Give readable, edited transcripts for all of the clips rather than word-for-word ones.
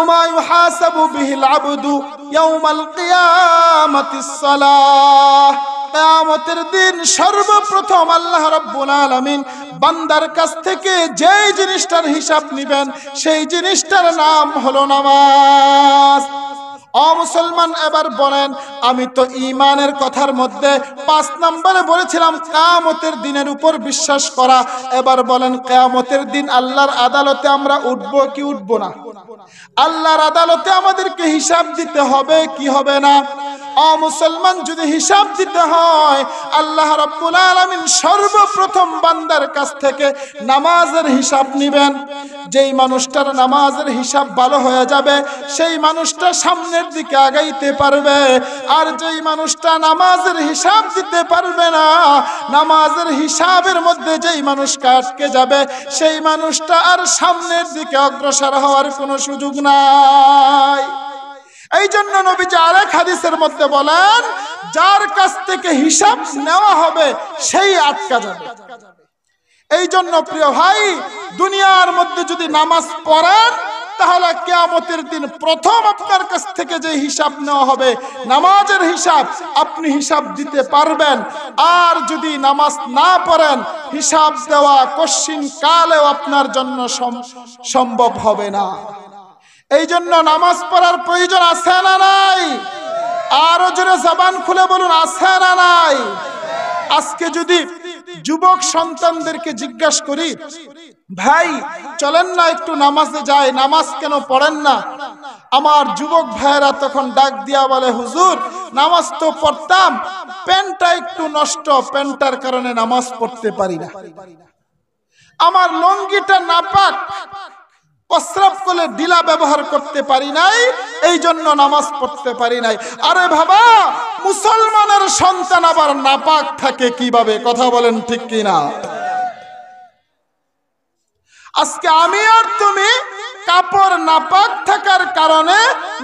আউয়ালু মা ইউহাসাবু বিহিল আবদু ইয়াউমাল কিয়ামাতিস সালাহ। কিয়ামতের দিন সর্বপ্রথম আল্লাহ রাব্বুল আলামিন বান্দার কাছ থেকে যেই জিনিসটার হিসাব নেবেন সেই জিনিসটার নাম হলো নামাজ। ও মুসলমান, এবার বলেন, আমি তো ঈমানের কথার মধ্যে 5 নম্বরে বলেছিলাম কিয়ামতের দিনের উপর বিশ্বাস করা। এবার বলেন, কিয়ামতের দিন আল্লাহর আদালতে আমরা উঠব কি উঠব না? আল্লাহর আদালতে আমাদেরকে হিসাব দিতে হবে কি হবে না? ও মুসলমান, যদি হিসাব দিতে হয় আল্লাহ রাব্বুল আলামিন সর্বপ্রথম বান্দার কাছ থেকে নামাজের হিসাব নেবেন। যেই মানুষটার নামাজের হিসাব ভালো হয়ে যাবে সেই মানুষটা সামনের দিকে আগাইতে পারবে, আর যেই মানুষটা নামাজের হিসাব দিতে পারবে না, নামাজের হিসাবের মধ্যে যেই মানুষটা আটকে যাবে সেই মানুষটা আর সামনের দিকে অগ্রসর হওয়ার কোনো সুযোগ নাই। এই জন্য নবীজি আরেক হাদিসের মধ্যে বলেন, যার কাছ থেকে হিসাব নেওয়া হবে সেই আটকা যাবে। এই জন্য প্রিয় ভাই, দুনিয়ার মধ্যে যদি নামাজ পড়েন তাহলে কিয়ামতের দিন প্রথম আপনার কাছ থেকে যে হিসাব নেওয়া হবে নামাজের হিসাব, আপনি হিসাব দিতে পারবেন। আর যদি নামাজ না পড়েন হিসাব দেওয়া কশিন কালেও আপনার জন্য সম্ভব হবে না। এই জন্য নামাজ পড়ার প্রয়োজন আছে না নাই? আরো জোরে জবান খুলে বলুন, আছে না নাই? আজকে যদি যুবক সন্তানদেরকে জিজ্ঞাসা করি, ভাই চলেন না একটু নামাজে যাই, নামাজ কেন পড়েন না? আমার যুবক ভাইয়েরা তখন ডাক দিয়া বলে, হুজুর নামাজ তো পড়তাম, প্যান্টটা একটু নষ্ট, প্যান্টটার কারণে নামাজ পড়তে পারি না। আমার লঙ্গিটা নাপাক, প্রস্রাব করলে ঢিলা ব্যবহার করতে পারি নাই, এই জন্য নামাজ পড়তে পারি নাই। আরে বাবা, মুসলমানের সন্তান আবার নাপাক থাকে কিভাবে? কথা বলেন ঠিক কিনা? আজকে আমি আর তুমি কাপড় নাপাক থাকার কারণে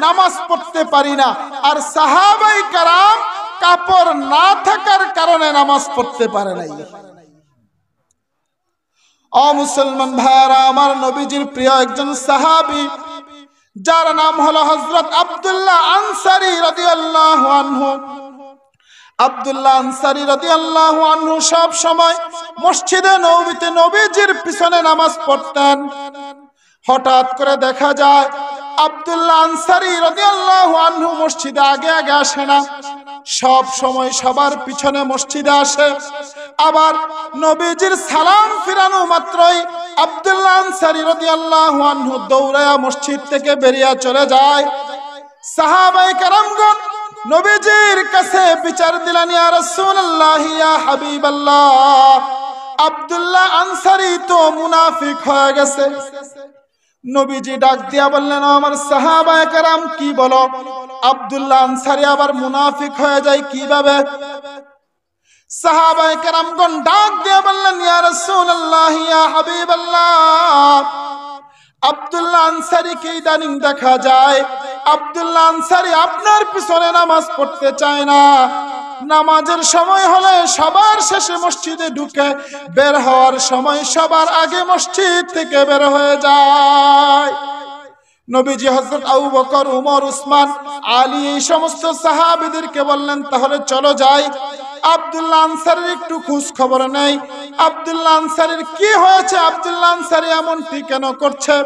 নামাজ পড়তে পারি না, আর সাহাবায়ে কেরাম কাপড় না থাকার কারণে নামাজ পড়তে পারে নাই। ও মুসলমান ভাইরা আমার, নবীজির প্রিয় একজন সাহাবী যার নাম হলো হযরত আব্দুল্লাহ আনসারী রাদিয়াল্লাহু আনহু। আব্দুল্লাহ আনসারী রাদিয়াল্লাহু আনহু সব সময় মসজিদে নববীতে নবীজির পিছনে নামাজ পড়তেন। হঠাৎ করে দেখা যায় আব্দুল্লাহ আনসারী রাদিয়াল্লাহু আনহু মসজিদে আগে আগে আসে না, সব সময় সবার পিছনে মসজিদে আসে। আবার নবীজির সালাম ফিরানো মাত্রই আব্দুল্লাহ আনসারী রাদিয়াল্লাহু আনহু দৌড়ায়া মসজিদ থেকে বেরিয়ে চলে যায়। সাহাবায়ে কেরামগণ নবীজির কাছে বিচার দিলেন, ইয়া রাসূলুল্লাহ, ইয়া হাবিবাল্লাহ, আব্দুল্লাহ আনসারী তো মুনাফিক হয়ে গেছে। নবীজি ডাক দিয়া বললেন, আমার সাহাবায়ে কেরাম কি বলো, আব্দুল্লাহ আনসারী আবার মুনাফিক হয়ে যায় কিভাবে? সাহাবায়ে কেরামগণ ডাক দিয়ে বললেন, ইয়া রাসূলুল্লাহ, ইয়া হাবিবাল্লাহ, আব্দুল্লাহ আনসারীকে ইদানিং দেখা যায় আব্দুল্লাহ আনসারী আপনার পিছনে নামাজ পড়তে চায় না। নামাজের সময় হলে সবার শেষে মসজিদে ঢুকে, বের হওয়ার সময় সবার আগে মসজিদ থেকে বের হয়ে যায়। নবীজি হযরত আবু বকর, উমর, উসমান, আলী এই সমস্ত সাহাবীদেরকে বললেন, তাহলে চলো যাই, আব্দুল্লাহ আনসারীর একটু খোঁজ খবর নেই। আব্দুল্লাহ আনসারীর কি হয়েছে? আব্দুল্লাহ আনসারী এমনটি কেন করছে?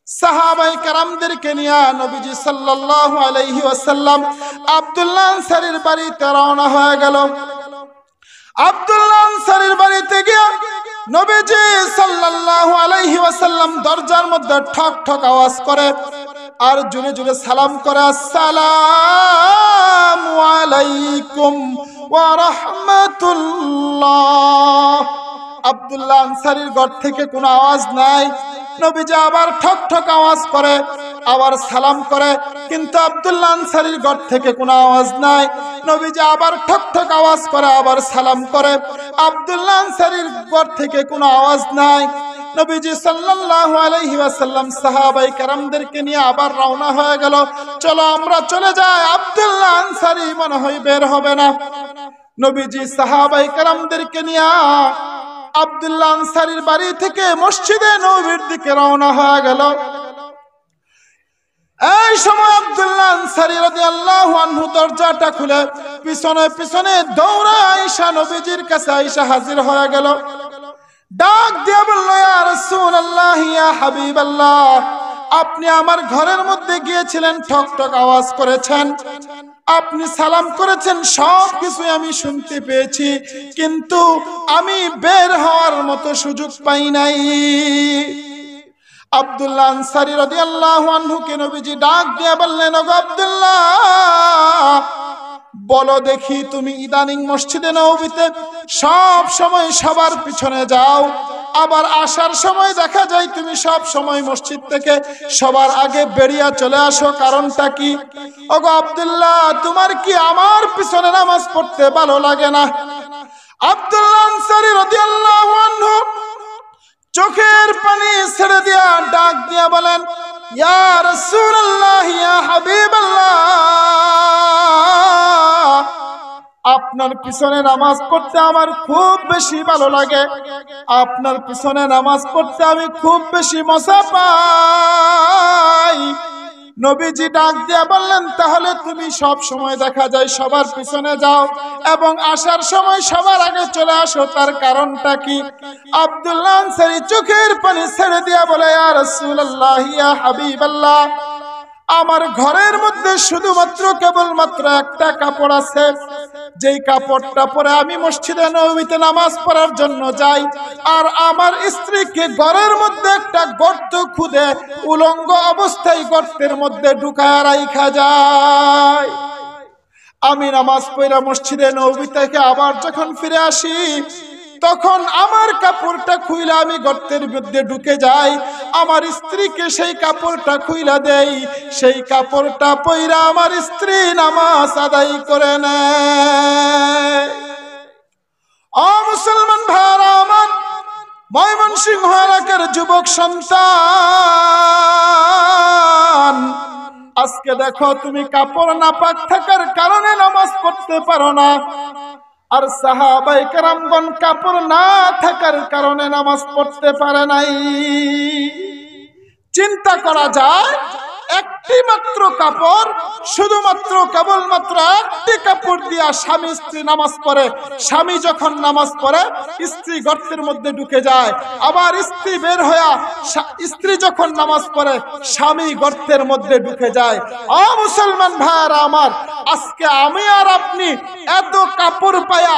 সাহাবায়ে কেরামদেরকে নিয়ে নবীজি সাল্লাল্লাহু আলাইহি ওয়াসাল্লাম আব্দুল্লাহ আনসারীর বাড়িতে রওনা হয়ে গেল। আব্দুল্লাহ আনসারীর বাড়িতে গিয়ে নবীজি সাল্লাল্লাহু আলাইহি ওয়াসাল্লাম দরজার মধ্যে ঠক ঠক আওয়াজ করে আর জোরে জোরে সালাম করে, আসসালামু আলাইকুম ওয়া রাহমাতুল্লাহ। আব্দুল্লাহ আনসারীর ঘর থেকে কোনো আওয়াজ নাই। নবীজি আবার ঠক ঠক আওয়াজ করে, আবার সালাম করে, কিন্তু আব্দুল্লাহ আনসারীর ঘর থেকে কোনো আওয়াজ নাই। নবীজি আবার ঠক ঠক আওয়াজ করে, আবার সালাম করে, আব্দুল্লাহ আনসারীর ঘর থেকে কোনো আওয়াজ নাই। নবীজি সাল্লাল্লাহু আলাইহি ওয়াসাল্লাম সাহাবায়ে কেরামদেরকে নিয়ে আবার রওনা হয়ে গেল, চলো আমরা চলে যাই, আব্দুল্লাহ আনসারী মনে হয় বের হবে না। নবীজি সাহাবায়ে কেরামদেরকে নিয়ে আব্দুল্লাহ আনসারীর বাড়ি থেকে মসজিদে নববীর দিকে রওনা হয়ে গেল। এই সময় আব্দুল্লাহ আনসারী রাদিয়াল্লাহু আনহু দরজাটা খুলে পিছনে পিছনে দৌড়ে আয়েশা নবীজির কাছে আয়েশা হাজির হয়ে গেল। ডাক দিয়ে বলল, ইয়া রাসূলুল্লাহ, ইয়া হাবিবাল্লাহ, আপনি আমার ঘরের মধ্যে গিয়েছিলেন, ঠক ঠক আওয়াজ করেছেন, আপনি সালাম করেছেন, সব কিছুই আমি শুনতে পেয়েছি, কিন্তু আমি বের হওয়ার মতো সুযোগ পাই নাই। আব্দুল্লাহ আনসারী রাদিয়াল্লাহু আনহুকে নবীজি ডাক দিয়ে বললেন, ওগো আব্দুল্লাহ, বলো দেখি, তুমি ইদানিং মসজিদে নববীতে সব সময় সবার পিছনে যাও, আবার আসার সময় দেখা যায় তুমি সব সময় মসজিদ থেকে সবার আগে বেরিয়ে চলে আসো, কারণটা কি? ওগো আব্দুল্লাহ, তোমার কি আমার পিছনে নামাজ পড়তে ভালো লাগে না? আব্দুল্লাহ আনসারী রাদিয়াল্লাহু আনহু চোখের পানি ছেড়ে দিয়া ডাক দিয়া বলেন, ইয়া রাসূলুল্লাহ, ইয়া হাবিবাল্লাহ, আপনার পিছনে নামাজ পড়তে আমার খুব বেশি ভালো লাগে, আপনার পিছনে নামাজ পড়তে আমি খুব বেশি মজা পাই। নবীজি ডাক দিয়া বললেন, তাহলে তুমি সব সময় দেখা যায় সবার পিছনে যাও এবং আসার সময় সবার আগে চলে আসো, তার কারণটা কি? আব্দুল্লাহ আনসারী চোখের পানি ছেড়ে দিয়া বলে, ইয়া রাসূলুল্লাহ, ইয়া হাবিবাল্লাহ, আমার ঘরের মধ্যে শুধুমাত্র কেবলমাত্র একটা কাপড় আছে, যেই কাপড়টা পরে আমি মসজিদে নববীতে নামাজ পড়ার জন্য যাই, আর আমার স্ত্রীকে ঘরের মধ্যে একটা গর্ত খুদে উলঙ্গ অবস্থায় গর্তের মধ্যে ঢুকায় রাইখা যায়। আমি নামাজ পড়া মসজিদে নববী থেকে আবার যখন ফিরে আসি, তখন আমার কাপড়টা খুইলা আমি গর্তের মধ্যে ঢুকে যাই, আমার স্ত্রীকে সেই কাপড়টা খুইলা দেই, সেই কাপড়টা পইরা আমার স্ত্রী নামাজ আদায় করে নেয়। ও মুসলমান ভাইরা আমার, ময়মনসিংহ এলাকার যুবক সন্তান, আজকে দেখো তুমি কাপড় নাপাক থাকার কারণে নামাজ পড়তে পারো না, আর সাহাবায়ে কেরামগণ কাপড় না থাকার কারণে নামাজ পড়তে পারে নাই। চিন্তা করা যায়, একটি মাত্র কাপড়, শুধুমাত্র কেবলমাত্র একটি কাপড় দিয়া স্বামী স্ত্রী নামাজ পড়ে, স্বামী যখন নামাজ পড়ে স্ত্রী গর্তের মধ্যে ঢুকে যায়, আবার স্ত্রী বের হয়ে স্ত্রী যখন নামাজ পড়ে স্বামী গর্তের মধ্যে ঢুকে যায়। ও মুসলমান ভাইরা আমার, আজকে আমি আর আপনি এত কাপড় পায়া,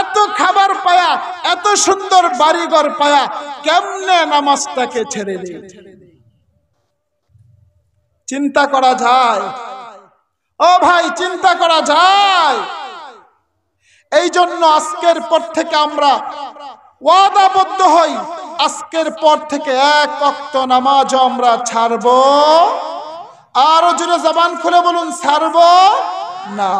এত খাবার পায়া, এত সুন্দর বাড়িঘর পায়া কেমনে নামাজটাকে ছেড়ে দিই? চিন্তা করা যায়? ও ভাই, চিন্তা করা যায়? এই জন্য আজকের পর থেকে আমরা ওয়াদাবদ্ধ হই, আজকের পর থেকে এক ওয়াক্ত নামাজ আমরা ছাড়বো। আরো জোরে জবান খুলে বলুন, ছাড়বো না।